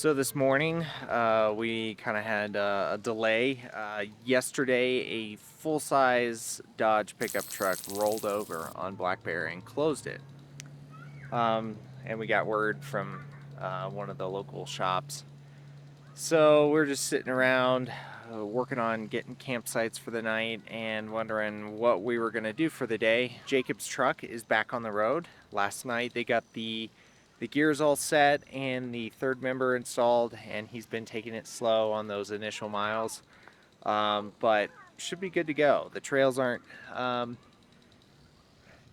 So this morning, we kind of had a delay. Yesterday, a full-size Dodge pickup truck rolled over on Black Bear and closed it. And we got word from one of the local shops. So we're just sitting around working on getting campsites for the night and wondering what we were going to do for the day. Jacob's truck is back on the road. Last night they got the gears all set and the third member installed, and he's been taking it slow on those initial miles, but should be good to go. The trails aren't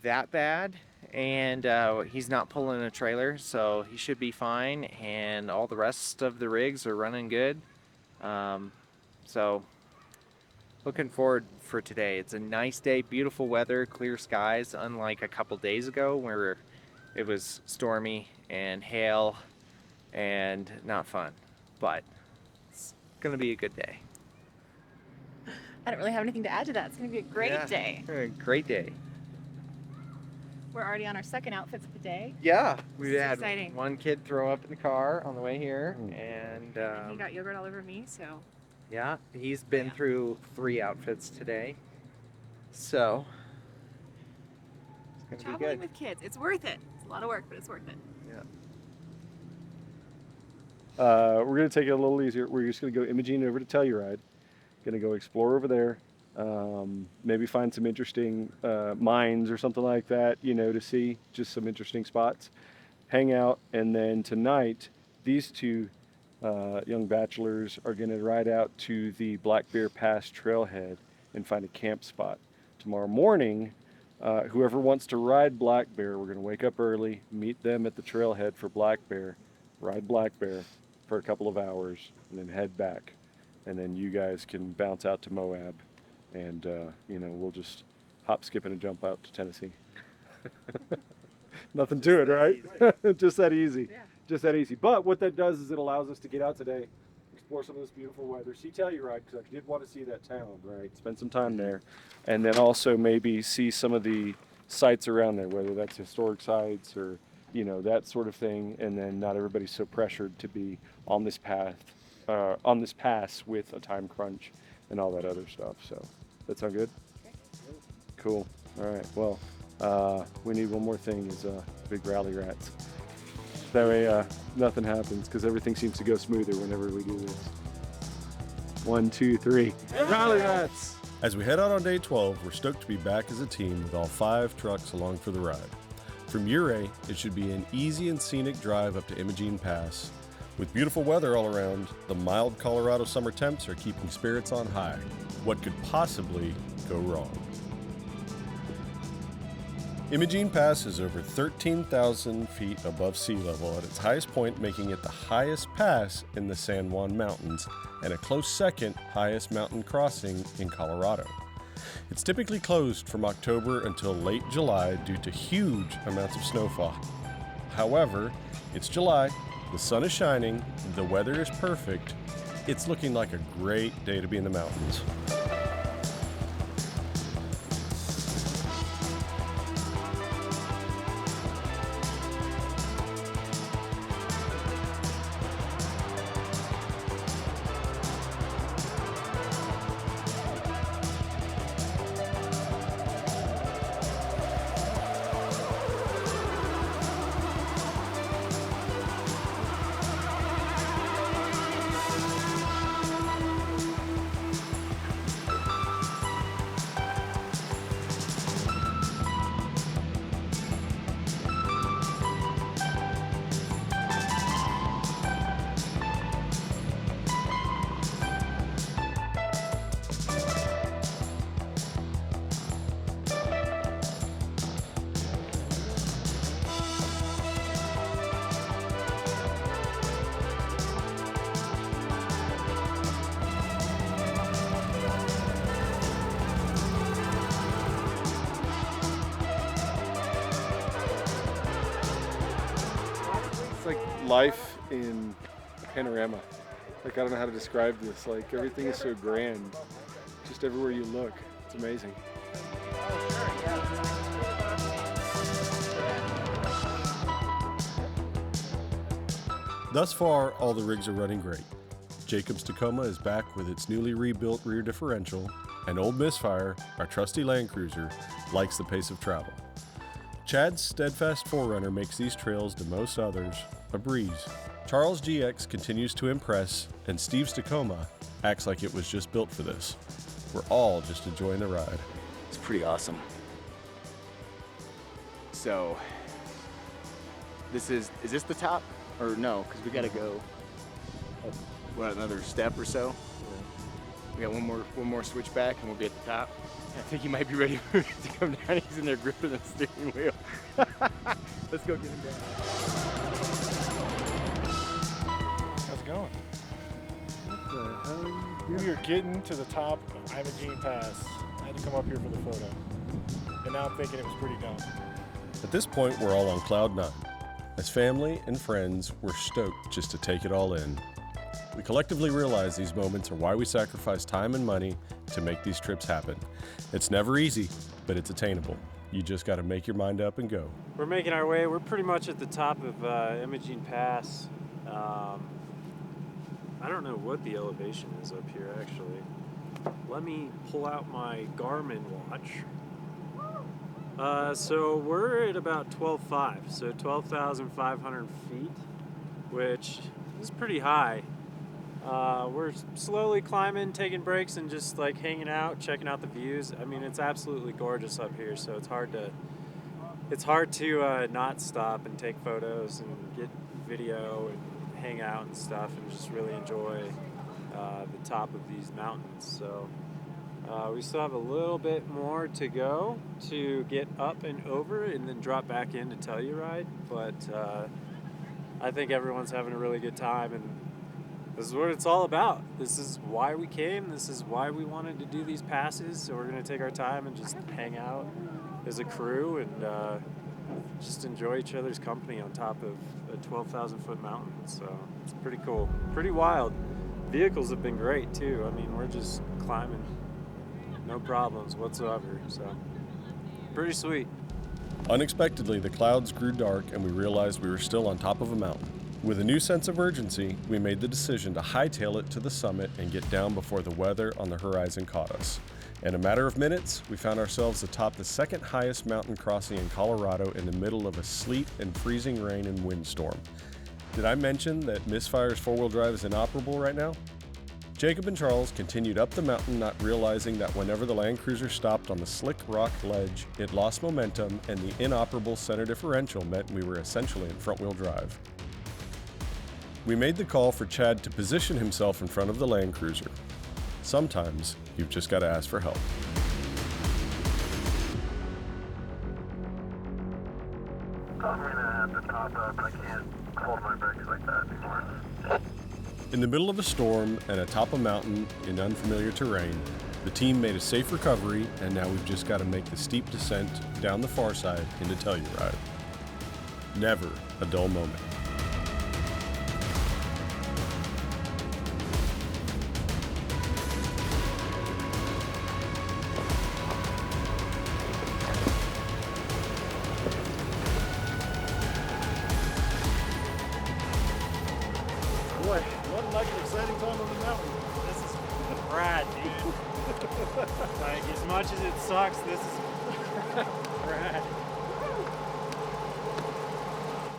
that bad, and he's not pulling a trailer, so he should be fine, and all the rest of the rigs are running good. So looking forward for today. It's a nice day, beautiful weather, clear skies, unlike a couple days ago where it was stormy and hail and not fun, but it's gonna be a good day. I don't really have anything to add to that. It's gonna be a great day. Great day. We're already on our second outfits of the day. Yeah, we had exciting. One kid throw up in the car on the way here, and he got yogurt all over me, so. Yeah, he's been through 3 outfits today, so it's gonna be good. With kids, it's worth it. It's a lot of work, but it's worth it. Yeah. We're gonna take it a little easier. We're just gonna go Imogene over to Telluride. Gonna go explore over there. Maybe find some interesting mines or something like that, to see just some interesting spots. Hang out, and then tonight, these two young bachelors are going to ride out to the Black Bear Pass trailhead and find a camp spot. Tomorrow morning, whoever wants to ride Black Bear, we're going to wake up early, meet them at the trailhead for Black Bear, ride Black Bear for a couple of hours, and then head back. And then you guys can bounce out to Moab, and we'll just hop, skip, and a jump out to Tennessee. Nothing to it, right? Just that easy. Yeah. Just that easy. But what that does is it allows us to get out today, explore some of this beautiful weather, see Telluride, because I did want to see that town, right? Spend some time there. And then also maybe see some of the sites around there, whether that's historic sites or, that sort of thing. And then not everybody's so pressured to be on this pass with a time crunch and all that other stuff. So, that sound good? Cool. All right. Well, we need one more thing, is big rally rats. That way nothing happens, because everything seems to go smoother whenever we do this. 1, 2, 3. Rally rats! As we head out on day 12, we're stoked to be back as a team with all 5 trucks along for the ride. From Ouray, it should be an easy and scenic drive up to Imogene Pass. With beautiful weather all around, the mild Colorado summer temps are keeping spirits on high. What could possibly go wrong? Imogene Pass is over 13,000 feet above sea level at its highest point, making it the highest pass in the San Juan Mountains and a close second highest mountain crossing in Colorado. It's typically closed from October until late July due to huge amounts of snowfall. However, it's July, the sun is shining, the weather is perfect. It's looking like a great day to be in the mountains. Life in panorama. I don't know how to describe this. Everything is so grand. Just everywhere you look. It's amazing. Thus far, all the rigs are running great. Jacob's Tacoma is back with its newly rebuilt rear differential, and old Misfire, our trusty Land Cruiser, likes the pace of travel. Chad's steadfast 4Runner makes these trails to most others a breeze. Charles' GX continues to impress, and Steve's Tacoma acts like it was just built for this. We're all just enjoying the ride. It's pretty awesome. So, is this the top? Or no, because we gotta go, what, another step or so? We got one more switchback and we'll be at the top. I think he might be ready for it to come down. He's in there gripping the steering wheel. Let's go get him down. How's it going? What the hell? We are getting to the top of Imogene Pass. I had to come up here for the photo. And now I'm thinking it was pretty dumb. At this point, we're all on cloud 9. As family and friends, we're stoked just to take it all in. We collectively realize these moments are why we sacrifice time and money to make these trips happen. It's never easy, but it's attainable. You just got to make your mind up and go. We're making our way. We're pretty much at the top of Imogene Pass. I don't know what the elevation is up here, actually. Let me pull out my Garmin watch. So we're at about 12,500, so 12,500 feet, which is pretty high. We're slowly climbing, taking breaks, and just like hanging out, checking out the views. I mean, it's absolutely gorgeous up here, so it's hard to not stop and take photos and get video and hang out and stuff and just really enjoy the top of these mountains. So we still have a little bit more to go to get up and over and then drop back into Telluride, but I think everyone's having a really good time, and this is what it's all about. This is why we came. This is why we wanted to do these passes. So we're going to take our time and just hang out as a crew and just enjoy each other's company on top of a 12,000 foot mountain. So it's pretty cool, pretty wild. Vehicles have been great too. I mean, we're just climbing, no problems whatsoever. So pretty sweet. Unexpectedly, the clouds grew dark and we realized we were still on top of a mountain. With a new sense of urgency, we made the decision to hightail it to the summit and get down before the weather on the horizon caught us. In a matter of minutes, we found ourselves atop the second highest mountain crossing in Colorado in the middle of a sleet and freezing rain and windstorm. Did I mention that Misfire's four-wheel drive is inoperable right now? Jacob and Charles continued up the mountain, not realizing that whenever the Land Cruiser stopped on the slick rock ledge, it lost momentum and the inoperable center differential meant we were essentially in front-wheel drive. We made the call for Chad to position himself in front of the Land Cruiser. Sometimes you've just got to ask for help. I'm gonna have to top up. I can't hold my brakes like that anymore. In the middle of a storm and atop a mountain in unfamiliar terrain, the team made a safe recovery, and now we've just got to make the steep descent down the far side into Telluride. Never a dull moment. Boy, wasn't like an exciting time on the mountain. This is rad, dude. Like, as much as it sucks, this is rad.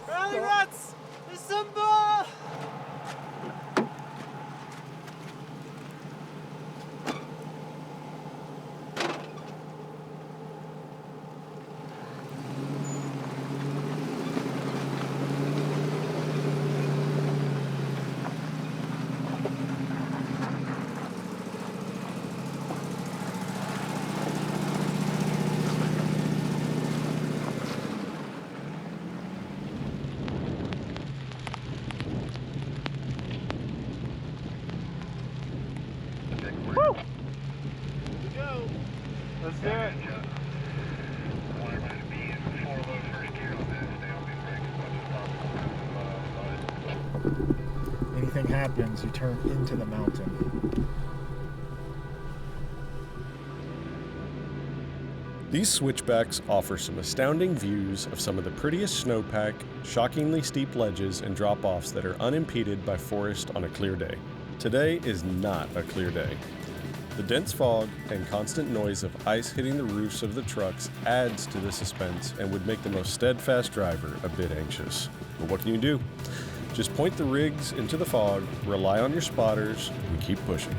Rally Ruts! Assemble! Let's do it. Anything happens, you turn into the mountain. These switchbacks offer some astounding views of some of the prettiest snowpack, shockingly steep ledges, and drop-offs that are unimpeded by forest on a clear day. Today is not a clear day. The dense fog and constant noise of ice hitting the roofs of the trucks adds to the suspense and would make the most steadfast driver a bit anxious. But what can you do? Just point the rigs into the fog, rely on your spotters, and keep pushing.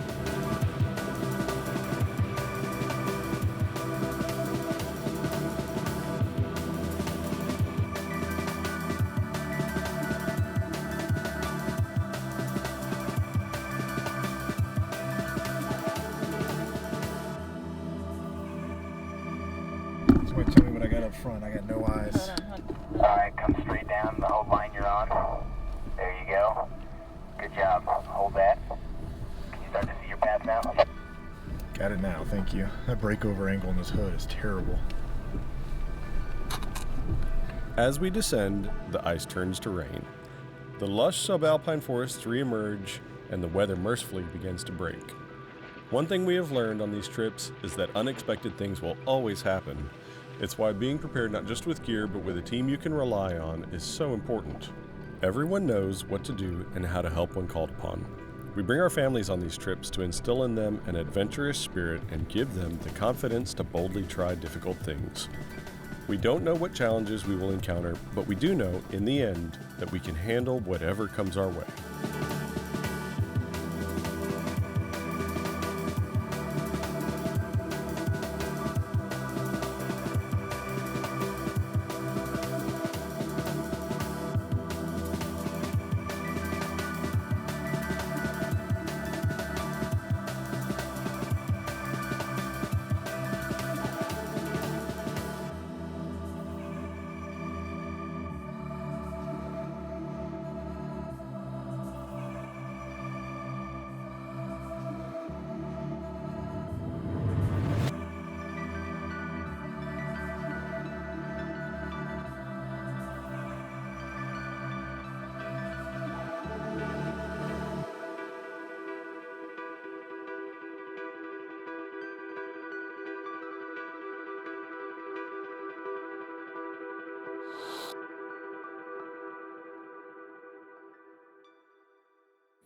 Somebody tell me what I got up front. I got no eyes. Alright, come straight down the whole line you're on. There you go. Good job. Hold that. Can you start to see your path now? Got it now, thank you. That breakover angle in this hood is terrible. As we descend, the ice turns to rain. The lush subalpine forests re-emerge, and the weather mercifully begins to break. One thing we have learned on these trips is that unexpected things will always happen. It's why being prepared not just with gear, but with a team you can rely on is so important. Everyone knows what to do and how to help when called upon. We bring our families on these trips to instill in them an adventurous spirit and give them the confidence to boldly try difficult things. We don't know what challenges we will encounter, but we do know, in the end, that we can handle whatever comes our way.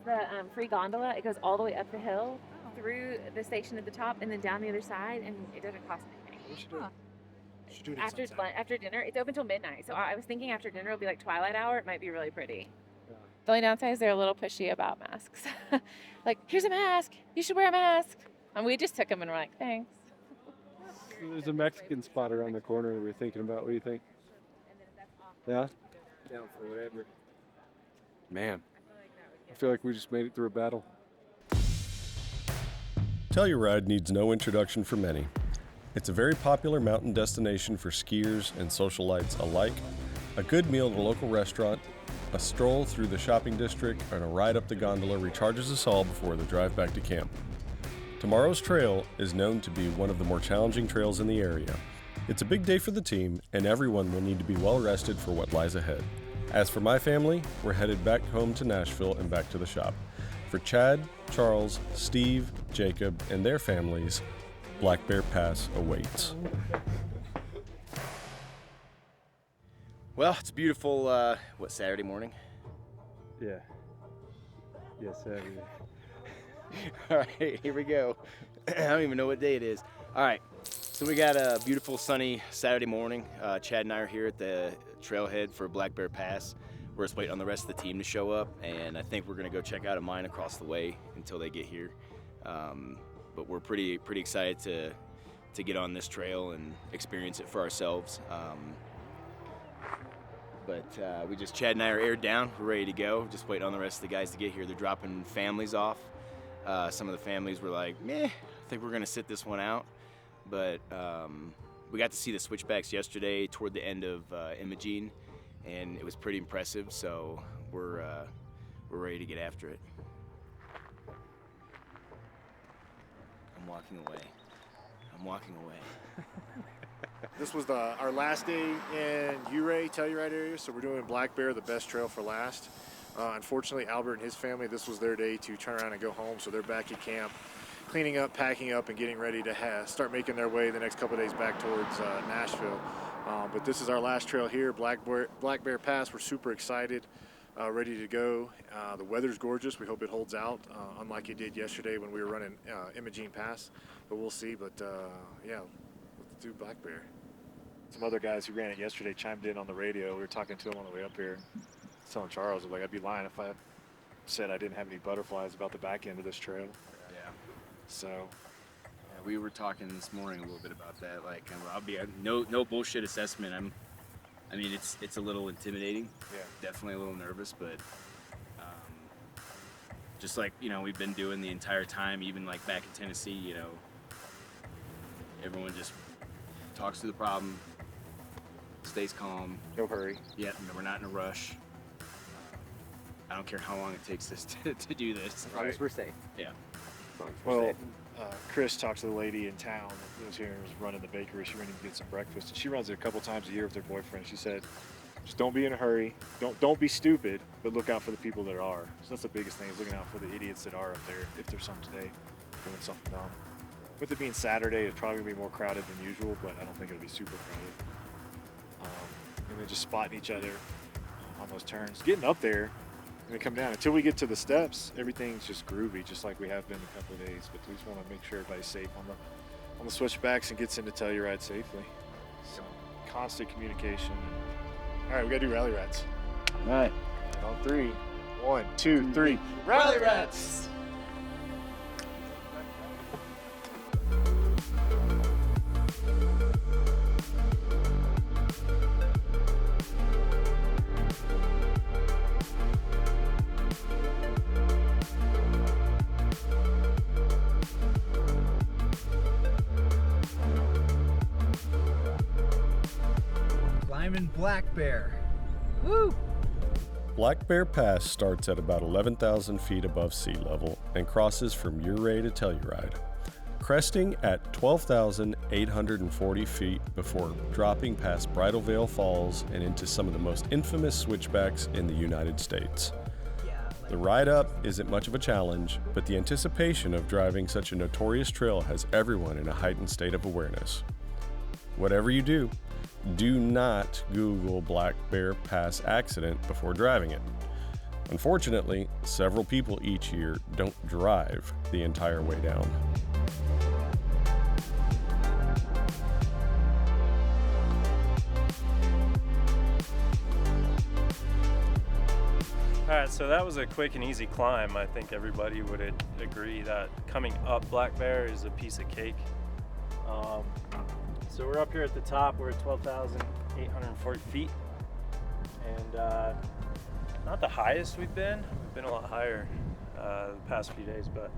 The free gondola, it goes all the way up the hill through the station at the top and then down the other side, and it doesn't cost anything. We should do it. Should do it at After sunset. after dinner, it's open till midnight. So I was thinking after dinner will be like twilight hour. It might be really pretty. The only downside is they're a little pushy about masks. Like, here's a mask. You should wear a mask. And we just took them and we're like, thanks. There's a Mexican spot around the corner that we're thinking about. What do you think? Yeah? Down for whatever. Man, I feel like we just made it through a battle. Telluride needs no introduction for many. It's a very popular mountain destination for skiers and socialites alike. A good meal at a local restaurant, a stroll through the shopping district, and a ride up the gondola recharges us all before the drive back to camp. Tomorrow's trail is known to be one of the more challenging trails in the area. It's a big day for the team, and everyone will need to be well rested for what lies ahead. As for my family, we're headed back home to Nashville and back to the shop. For Chad, Charles, Steve, Jacob, and their families, Black Bear Pass awaits. Well, it's beautiful, Saturday morning? Yeah. Yes, Saturday. All right, here we go. I don't even know what day it is. All right, so we got a beautiful sunny Saturday morning. Chad and I are here at the trailhead for Black Bear Pass. We're just waiting on the rest of the team to show up, and I think we're gonna go check out a mine across the way until they get here. But we're pretty excited to get on this trail and experience it for ourselves. But Chad and I are aired down. We're ready to go. Just waiting on the rest of the guys to get here. They're dropping families off. Some of the families were like, meh, I think we're gonna sit this one out. But we got to see the switchbacks yesterday toward the end of Imogene, and it was pretty impressive. So we're ready to get after it. I'm walking away. This was our last day in Telluride area, so we're doing Black Bear, the best trail for last. Unfortunately, Albert and his family, this was their day to turn around and go home, so they're back at camp cleaning up, packing up, and getting ready to start making their way the next couple of days back towards Nashville. But this is our last trail here, Black Bear Pass. We're super excited, ready to go. The weather's gorgeous. We hope it holds out, unlike it did yesterday when we were running Imogene Pass. But we'll see. But yeah, let's do Black Bear. Some other guys who ran it yesterday chimed in on the radio. We were talking to them on the way up here. Telling Charles, like, I'd be lying if I said I didn't have any butterflies about the back end of this trail. Yeah. So. Yeah, we were talking this morning a little bit about that. Like, I'll be no bullshit assessment. I mean, it's a little intimidating. Yeah. Definitely a little nervous, but just like, you know, we've been doing the entire time, even like back in Tennessee, you know, everyone just talks through the problem, stays calm. No hurry. Yeah, we're not in a rush. I don't care how long it takes us to do this. As long as we're safe. Yeah. Well, Chris talked to the lady in town that was here and was running the bakery. She went in to get some breakfast, and she runs it a couple times a year with her boyfriend. She said, just don't be in a hurry. Don't be stupid, but look out for the people that are. So that's the biggest thing, is looking out for the idiots that are up there, if there's some today doing something dumb. With it being Saturday, it's probably going to be more crowded than usual, but I don't think it'll be super crowded. And then just spotting each other on those turns. Getting up there and then come down. Until we get to the steps, everything's just groovy, just like we have been a couple of days. But we just want to make sure everybody's safe on the switchbacks and gets into Telluride safely. So constant communication. All right, we got to do rally rats. All right. And on 3, 1, 2, 3. Rally rats! Climbing Black Bear. Woo! Black Bear Pass starts at about 11,000 feet above sea level and crosses from Ouray to Telluride, cresting at 12,840 feet before dropping past Bridal Veil Falls and into some of the most infamous switchbacks in the United States. The ride up isn't much of a challenge, but the anticipation of driving such a notorious trail has everyone in a heightened state of awareness. Whatever you do not Google Black Bear Pass accident before driving it. Unfortunately, several people each year don't drive the entire way down. Alright, so that was a quick and easy climb. I think everybody would agree that coming up Black Bear is a piece of cake. So we're up here at the top. We're at 12,840 feet. And not the highest we've been. We've been a lot higher the past few days, but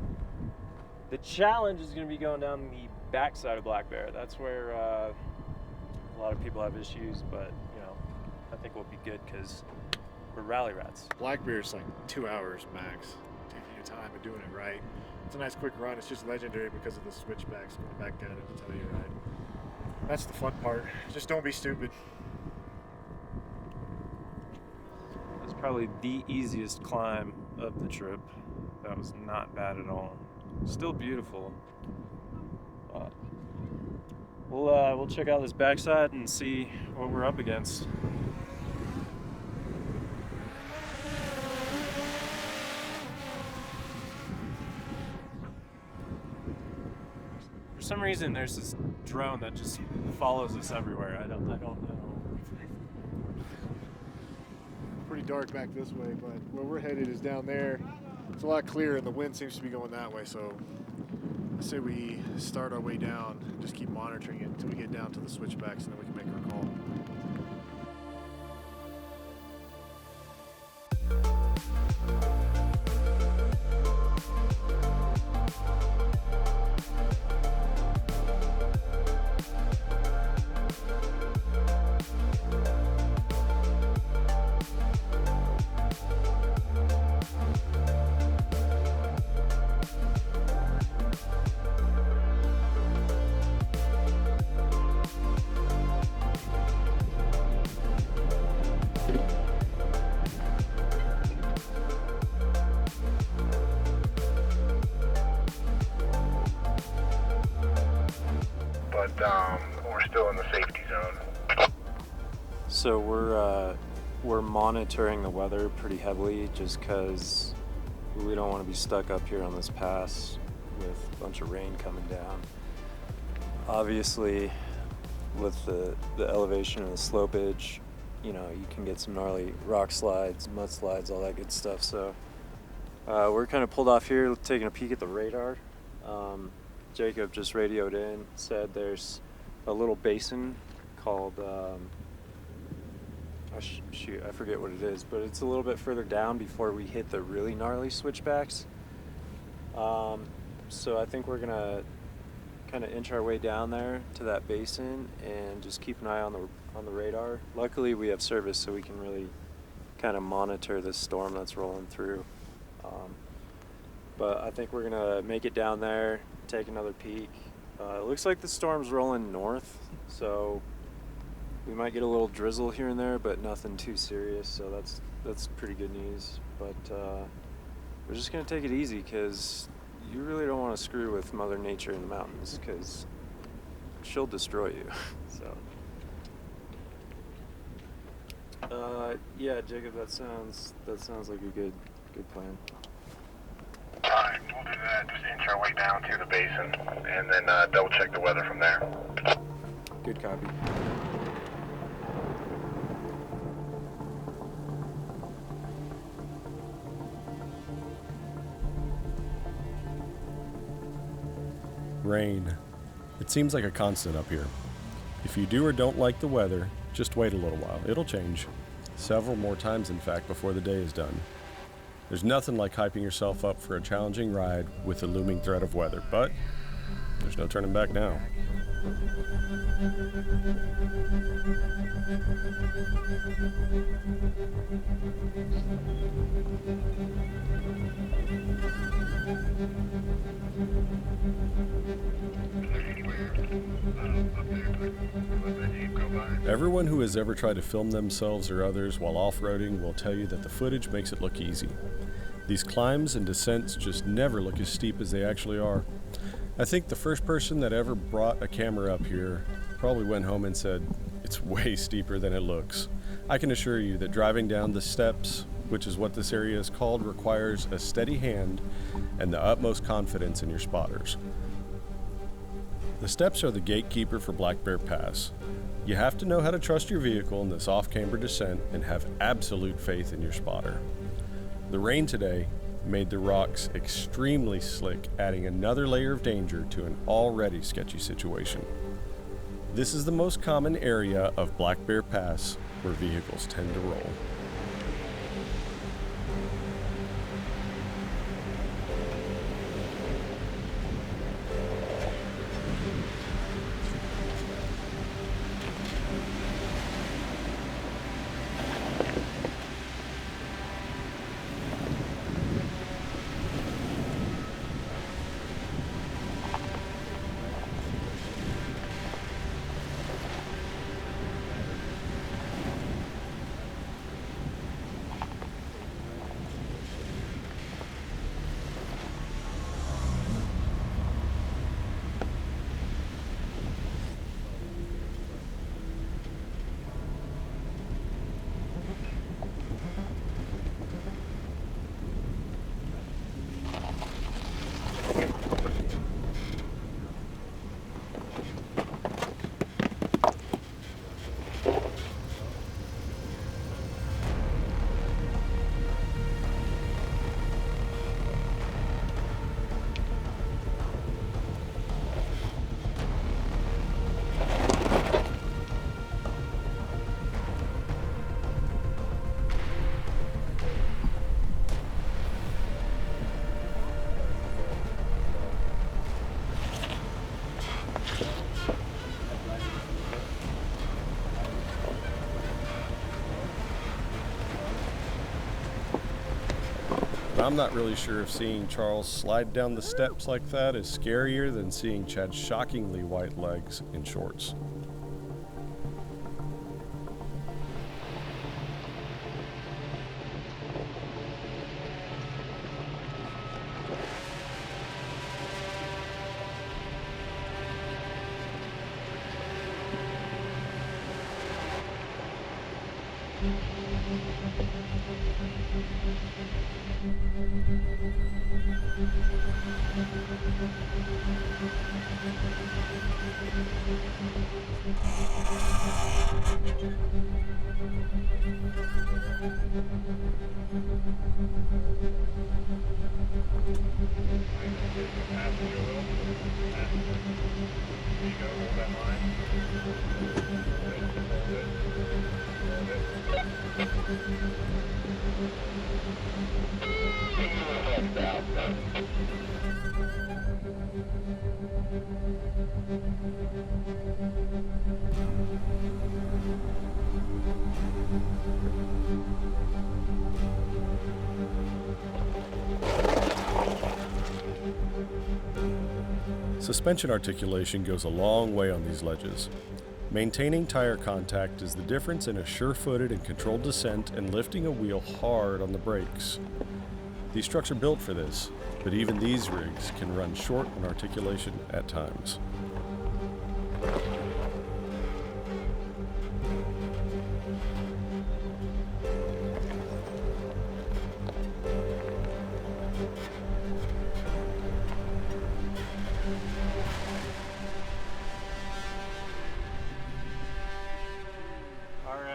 the challenge is going to be going down the backside of Black Bear. That's where a lot of people have issues, but you know, I think we'll be good because we're rally rats. Black Bear's like 2 hours max. Taking your time and doing it right. It's a nice quick run. It's just legendary because of the switchbacks going back down into Telluride. That's the fun part. Just don't be stupid. It's probably the easiest climb of the trip. That was not bad at all. Still beautiful. But we'll check out this backside and see what we're up against. For some reason, there's this drone that just follows us everywhere. I don't know. Pretty dark back this way, but where we're headed is down there. It's a lot clearer, and the wind seems to be going that way. So I say we start our way down, and just keep monitoring it until we get down to the switchbacks, and then we can make our call. but we're still in the safety zone. So we're monitoring the weather pretty heavily just because we don't want to be stuck up here on this pass with a bunch of rain coming down. Obviously, with the elevation and the slopage, you know, you can get some gnarly rock slides, mudslides, all that good stuff. So we're kind of pulled off here, taking a peek at the radar. Jacob just radioed in, said there's a little basin called, I forget what it is, but it's a little bit further down before we hit the really gnarly switchbacks. So I think we're gonna kind of inch our way down there to that basin and just keep an eye on the radar. Luckily we have service, so we can really kind of monitor this storm that's rolling through. But I think we're gonna make it down there, take another peek. It looks like the storm's rolling north, so we might get a little drizzle here and there, but nothing too serious, so that's pretty good news. But we're just gonna take it easy, because you really don't want to screw with Mother Nature in the mountains, because she'll destroy you. So yeah, Jacob, that sounds like a good plan. Alright, we'll do that. Just inch our way down to the basin, and then double check the weather from there. Good copy. Rain. It seems like a constant up here. If you do or don't like the weather, just wait a little while. It'll change. Several more times, in fact, before the day is done. There's nothing like hyping yourself up for a challenging ride with the looming threat of weather, but there's no turning back now. Everyone who has ever tried to film themselves or others while off-roading will tell you that the footage makes it look easy. These climbs and descents just never look as steep as they actually are. I think the first person that ever brought a camera up here probably went home and said, it's way steeper than it looks. I can assure you that driving down the steps, which is what this area is called, requires a steady hand and the utmost confidence in your spotters. The steps are the gatekeeper for Black Bear Pass. You have to know how to trust your vehicle in this off-camber descent and have absolute faith in your spotter. The rain today made the rocks extremely slick, adding another layer of danger to an already sketchy situation. This is the most common area of Black Bear Pass where vehicles tend to roll. I'm not really sure if seeing Charles slide down the steps like that is scarier than seeing Chad's shockingly white legs in shorts. Suspension articulation goes a long way on these ledges. Maintaining tire contact is the difference in a sure-footed and controlled descent and lifting a wheel hard on the brakes. These trucks are built for this, but even these rigs can run short on articulation at times.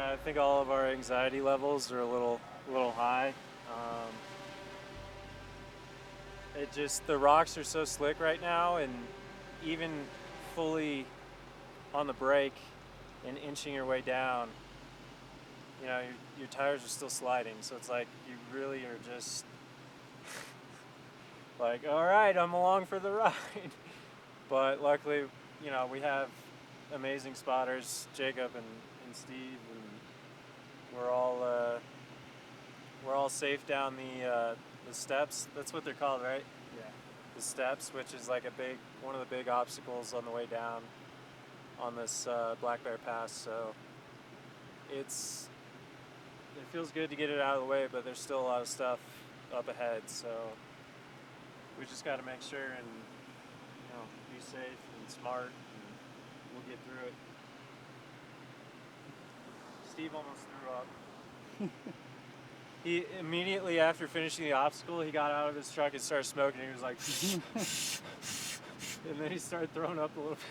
I think all of our anxiety levels are a little high. The rocks are so slick right now, and even fully on the brake and inching your way down, you know, your tires are still sliding. So it's like you really are just like, all right, I'm along for the ride. But luckily, you know, we have amazing spotters, Jacob and Steve, and we're all safe down the steps. That's what they're called, right? Yeah. The steps, which is like one of the big obstacles on the way down on this Black Bear Pass. So it feels good to get it out of the way, but there's still a lot of stuff up ahead. So we just got to make sure and, you know, be safe and smart, and we'll get through it. Steve almost threw up. He immediately after finishing the obstacle, he got out of his truck and started smoking. He was like, and then he started throwing up a little bit.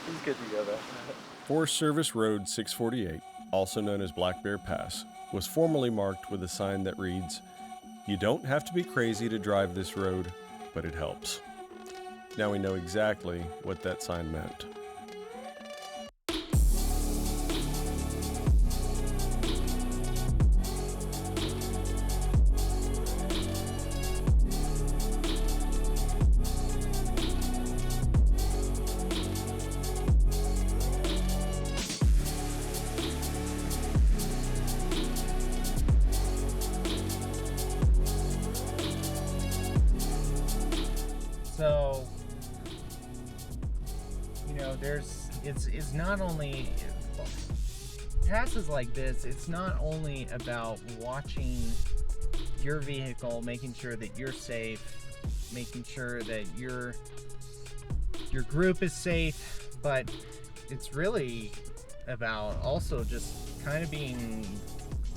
He's good to go though. Forest Service Road 648, also known as Black Bear Pass, was formerly marked with a sign that reads, "You don't have to be crazy to drive this road, but it helps." Now we know exactly what that sign meant. So, you know, it's not only passes like this, it's not only about watching your vehicle, making sure that you're safe, making sure that your group is safe, but it's really about also just kind of being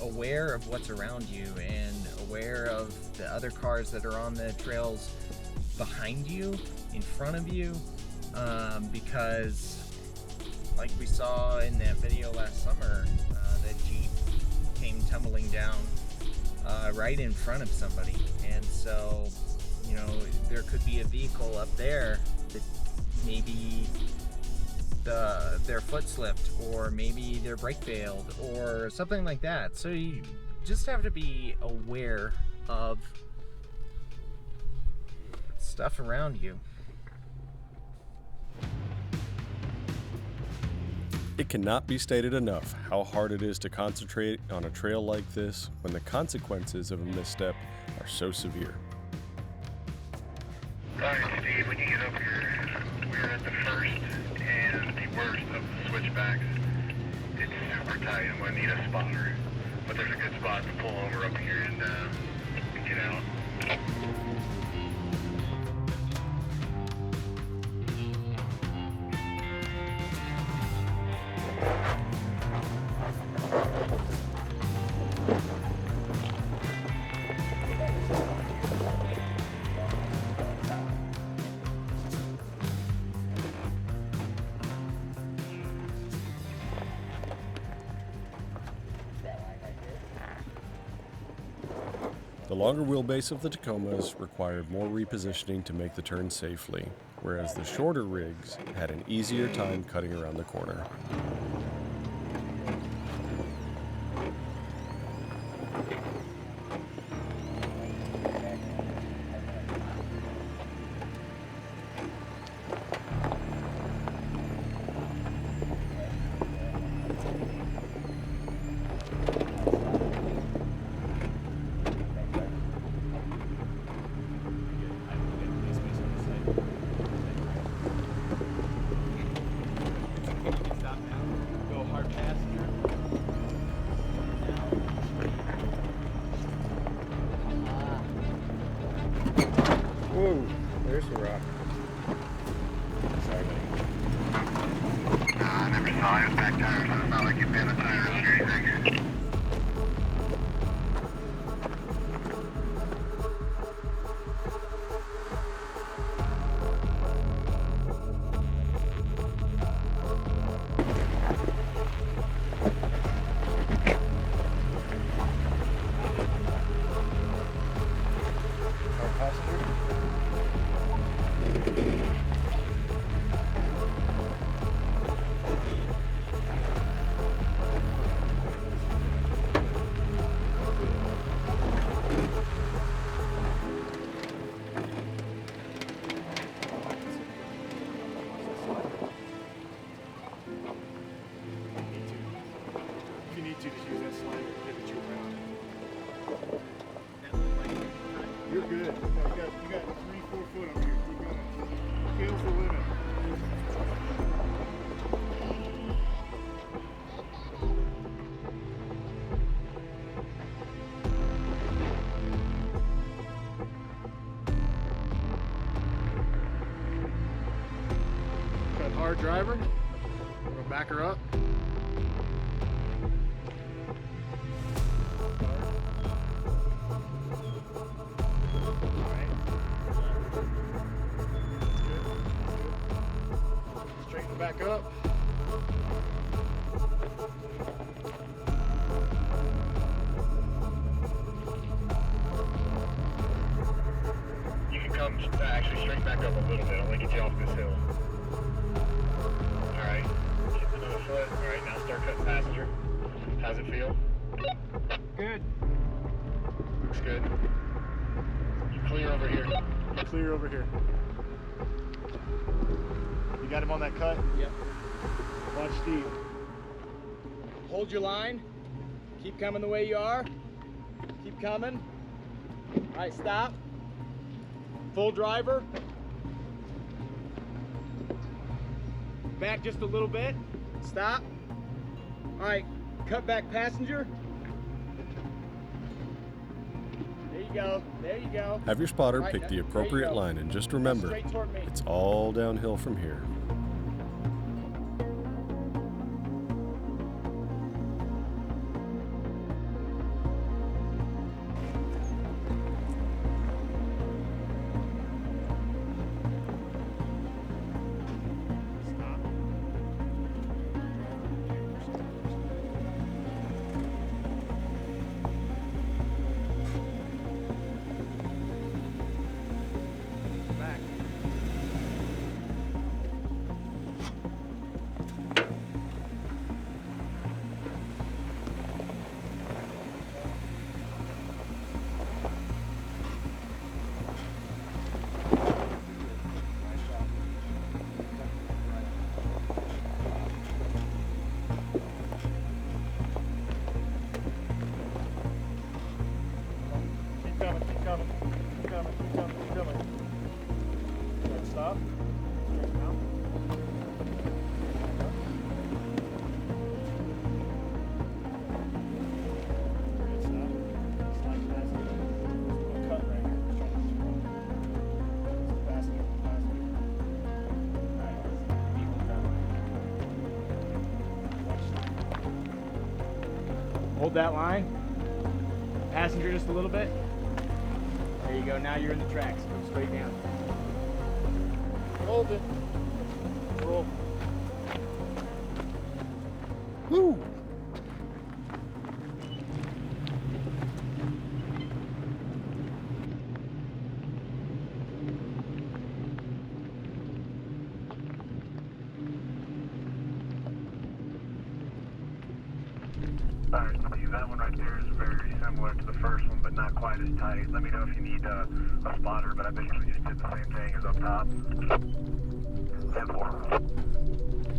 aware of what's around you and aware of the other cars that are on the trails behind you, in front of you, because like we saw in that video last summer, that Jeep came tumbling down right in front of somebody, and so, you know, there could be a vehicle up there that maybe their foot slipped, or maybe their brake failed, or something like that. So you just have to be aware of stuff around you. It cannot be stated enough how hard it is to concentrate on a trail like this when the consequences of a misstep are so severe. Alright, Steve, when you get up here, we're at the first and the worst of the switchbacks. It's super tight. I'm going to need a spotter, but there's a good spot to pull over up here and get out. The longer wheelbase of the Tacomas required more repositioning to make the turn safely, whereas the shorter rigs had an easier time cutting around the corner. Whoa, there's a rock. Sorry, buddy. I never saw his back tire, so it's not like you've been a tire or anything. Our passenger. If you need to, just use that slider to pivot you around. You're good. No, you got 3-4 foot over here. Keep going. Scale's the limit. Cut hard driver. We're gonna back her up. Straighten it back up. You can come actually straight back up a little bit. I want to get you off this hill. All right. Shift another foot. All right, now start cutting passenger. How's it feel? Good. Looks good. You clear over here. Clear over here. You got him on that cut? Yep. Watch Steve. Hold your line. Keep coming the way you are. Keep coming. All right, stop. Full driver. Back just a little bit. Stop. All right, cut back passenger. There you go. There you go. Have your spotter Right, pick the there you appropriate go. line, and just remember, Straight toward me. it's all downhill from here. Back. Keep coming, keep coming, keep coming, keep coming, keep coming. Right, stop. Straighten out. Good, stop. Slide past it. We'll cut right here. Passenger, passenger. Alright, keep coming. Hold that line. Passenger just a little bit. There you go. Now you're in the tracks. Go straight down. Hold it. Roll. Woo! similar to the first one, but not quite as tight. Let me know if you need a spotter, but I basically just did the same thing as up top. 10-4.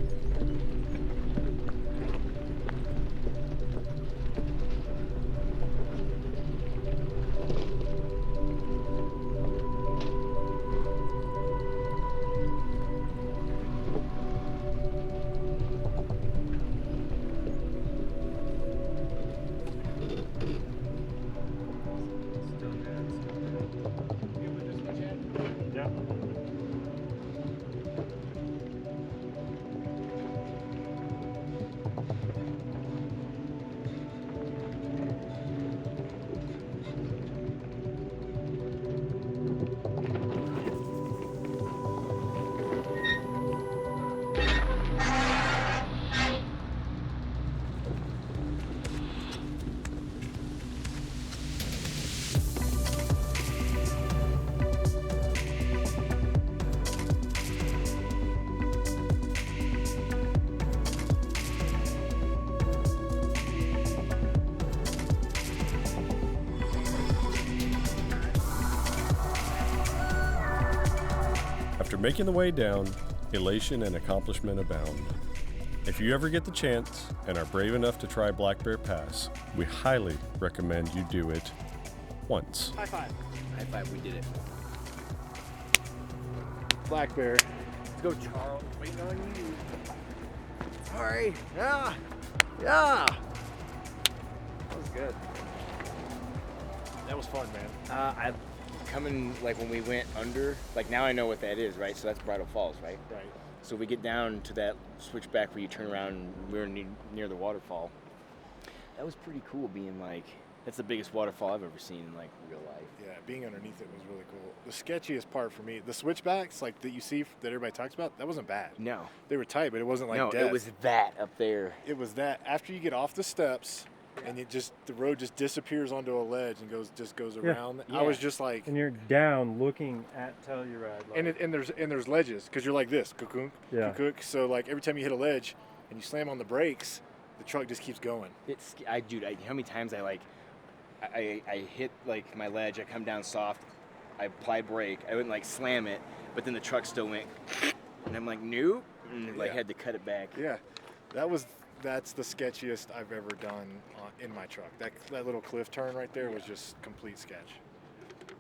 After making the way down, elation and accomplishment abound. If you ever get the chance and are brave enough to try Black Bear Pass, we highly recommend you do it once. High five. High five, we did it. Black Bear. Let's go, Charles. Waiting on you. Sorry. Yeah. Yeah. That was good. That was fun, man. I coming like when we went under, like now I know what that is, right? So that's Bridal Falls, right? Right. So we get down to that switchback where you turn around and we're near the waterfall. That was pretty cool being like, that's the biggest waterfall I've ever seen in like real life. Yeah, being underneath it was really cool. The sketchiest part for me, the switchbacks like that you see that everybody talks about, that wasn't bad. No. They were tight, but it wasn't like No, death. it was that up there. It was that after you get off the steps and the road just disappears onto a ledge and goes around. Yeah. I was just like, And you're down looking at Telluride. Like, and there's ledges because you're like this, kukunk, Yeah. kukuk. So like every time you hit a ledge and you slam on the brakes, the truck just keeps going. Dude, how many times I hit like my ledge, I come down soft, I apply brake, I wouldn't like slam it, but then the truck still went, and I'm like, nope, and like had to cut it back. Yeah, that's the sketchiest I've ever done in my truck. That little cliff turn right there was just complete sketch.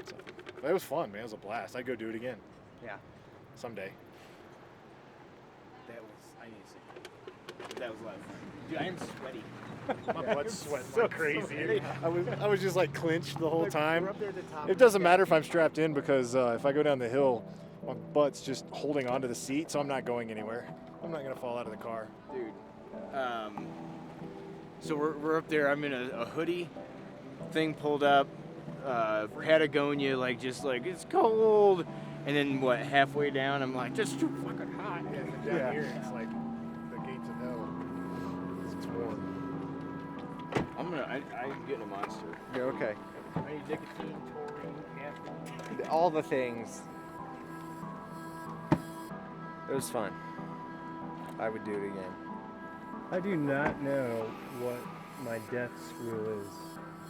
So, but it was fun, man. It was a blast. I'd go do it again. Yeah. Someday. I need to see. That was a lot of fun. Dude, I am sweaty. My butt's sweating like crazy. So I was just like clenched the whole time. We're up there at the top It doesn't matter if I'm strapped in because if I go down the hill, my butt's just holding onto the seat, so I'm not going anywhere. I'm not gonna fall out of the car. Dude. So we're up there. I'm in a hoodie, thing pulled up, Patagonia, like just like it's cold, and then what? Halfway down, I'm like, just too fucking hot. Yeah, and then down here it's like the gates of hell. It's warm. I'm getting a monster. You're okay. I need nicotine, taurine, caffeine. All the things. It was fun. I would do it again. I do not know what my death screw is.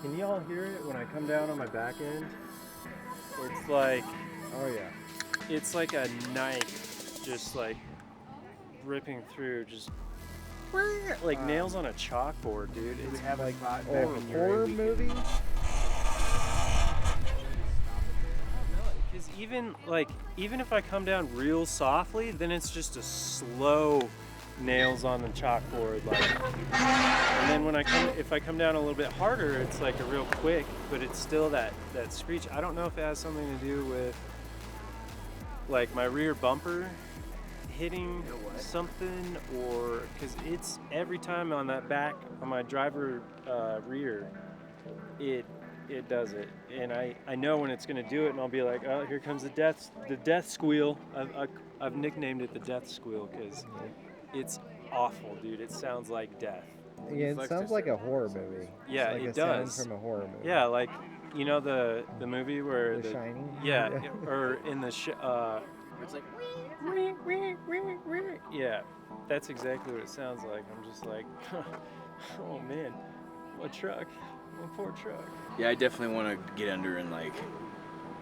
Can y'all hear it when I come down on my back end? It's like, Oh yeah. it's like a knife, just like ripping through, just like nails on a chalkboard, dude. It's like A horror movie? Because even if I come down real softly, then it's just a slow nails on the chalkboard, like. And then if I come down a little bit harder, it's like a real quick, but it's still that screech. I don't know if it has something to do with like my rear bumper hitting something, or because it's every time on that back on my driver rear, it does it, and I know when it's gonna do it, and I'll be like, oh, here comes the death squeal. I've nicknamed it the death squeal because it's awful, dude. It sounds like death. Yeah, it sounds like a horror movie. Yeah, it's like it a sound does. from a horror movie. Yeah, like you know the movie where The Shining? Yeah, or in the It's like, yeah, that's exactly what it sounds like. I'm just like, oh man, what truck? My poor truck. Yeah, I definitely want to get under and like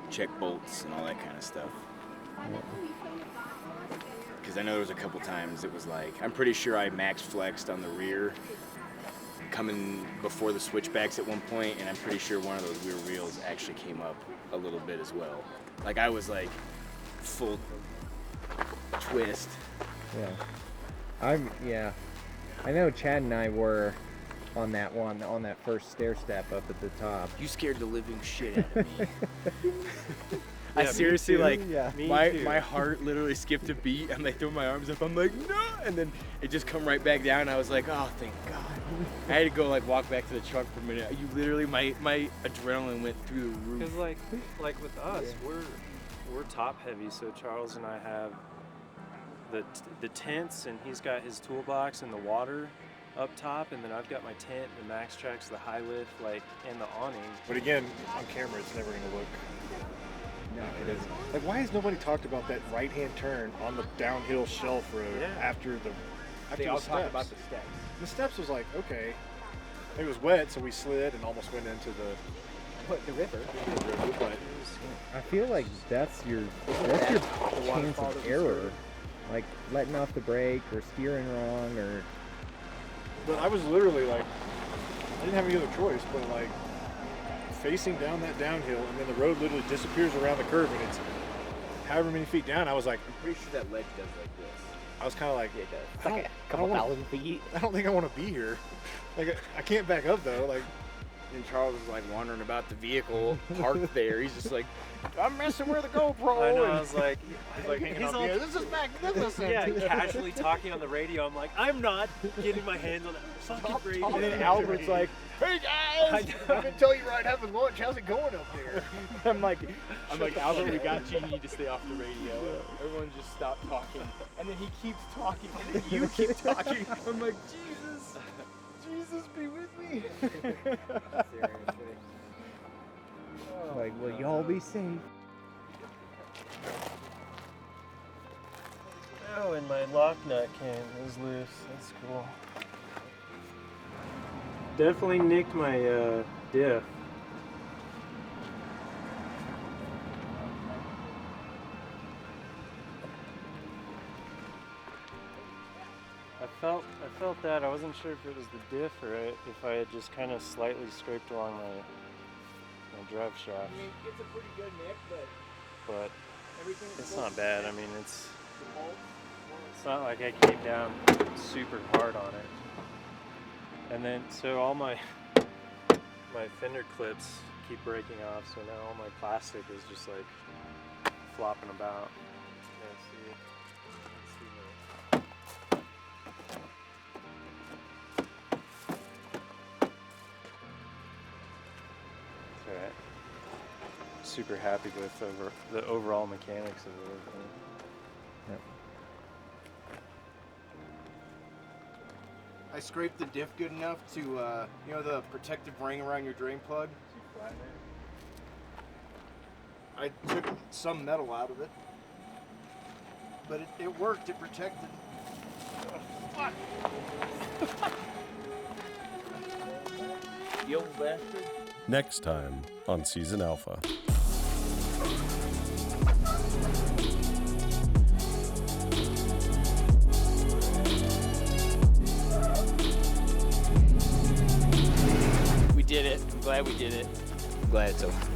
check bolts and all that kind of stuff. Because I know there was a couple times it was like, I'm pretty sure I max flexed on the rear coming before the switchbacks at one point, and I'm pretty sure one of those rear wheels actually came up a little bit as well. Like I was like full twist. Yeah. I know Chad and I were on that one, on that first stair step up at the top. You scared the living shit out of me. I Yeah, seriously, me too. like, Yeah. Me my too. my heart literally skipped a beat. I'm like throwing my arms up. I'm like, no, and then it just come right back down. I was like, oh, thank God. I had to go like walk back to the truck for a minute. You literally, my adrenaline went through the roof. Because like with us, we're top heavy. So Charles and I have the tents, and he's got his toolbox and the water up top, and then I've got my tent, the Max Tracks, the high lift, like, and the awning. But again, on camera, it's never going to look. No, it isn't. Like, why has nobody talked about that right-hand turn on the downhill shelf road after the They all talk steps? about the steps. The steps was like, okay. It was wet, so we slid and almost went into the river. But I feel like that's your chance of error. Like letting off the brake or steering wrong or... But I was literally like, I didn't have any other choice, but like facing down that downhill, and then the road literally disappears around the curve, and it's however many feet down. I was like, I'm pretty sure that ledge does like this. I was kind of like, Yeah, it does. It's I like don't- a couple I don't wanna- thousand feet. I don't think I want to be here. Like, I can't back up though. Like, And Charles was like wandering about the vehicle parked there. He's just like, I'm messing with the GoPro. I know, and I was like, he's like hanging he's out all- there. This is magnificent. yeah, casually talking on the radio. I'm like, I'm not getting my hands on that fucking radio. And then Albert's like, hey guys, I've been telling you right having lunch. How's it going up there? I'm like, Albert, we got you. You need to stay off the radio. Everyone just stopped talking. And then he keeps talking. And then you keep talking. I'm like, Jesus be with me. Seriously. Like, will y'all be safe? Oh, and my lock nut can is loose. That's cool. Definitely nicked my diff. I felt that. I wasn't sure if it was the diff or if I had just kind of slightly scraped along my drive shaft. I mean, it's a pretty good nick, But everything's it's not bad. I mean, it's not like I came down super hard on it. And then, so all my fender clips keep breaking off, so now all my plastic is just like flopping about. Let's see. It's alright. Super happy with the overall mechanics of everything. I scraped the diff good enough to, you know, the protective ring around your drain plug. I took some metal out of it, but it worked. It protected. Oh, fuck. You old bastard. Next time on Season Alpha. We did it. I'm glad we did it. I'm glad it's over.